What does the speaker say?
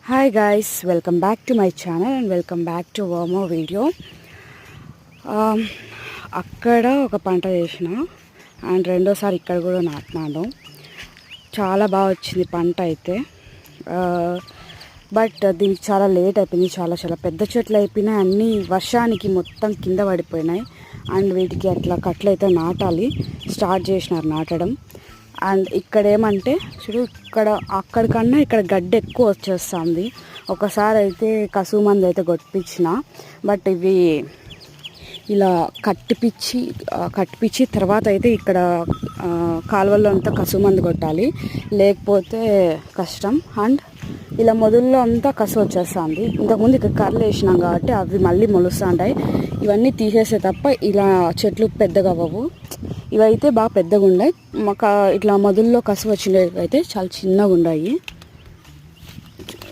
Hi guys, welcome back to my channel and welcome back to వర్మో video. అక్కడ ఒక పంట చేసిన అండ్ రెండోసారి ఇక్కడ కూడా నాటినాను. చాలా బాగా వచ్చింది పంట అయితే. బట్ దీనికి చాలా లేట్ అయిపోయింది. చాలా పెద్ద చెట్లు అయిపోయినాయి. అన్నీ వర్షానికి మొత్తం కింద పడిపోయినాయి. అండ్ వీటికి అట్లా కట్లు అయితే నాటాలి, స్టార్ట్ చేసినారు నాటడం. అండ్ ఇక్కడ ఏమంటే చూడు, అక్కడికన్నా ఇక్కడ గడ్డి ఎక్కువ వచ్చేస్తుంది. ఒకసారి అయితే కసువు మందు అయితే కొట్టించిన, బట్ ఇవి ఇలా కట్టిపిచ్చి తర్వాత అయితే ఇక్కడ కాలువల్లో అంతా కసువు మందు కొట్టాలి, లేకపోతే కష్టం. అండ్ ఇలా మొదల్లో అంతా కసు వచ్చేస్తుంది. ఇంతకుముందు ఇక్కడ కర్రలు వేసినాం కాబట్టి అవి మళ్ళీ మొలుస్తుంటాయి. ఇవన్నీ తీసేసే తప్ప ఇలా చెట్లు పెద్దగా అవ్వవు. ఇవైతే బాగా పెద్దగా ఉన్నాయి. మాకు ఇట్లా మొదల్లో కసు వచ్చినవి అయితే చాలా చిన్నగా ఉన్నాయి.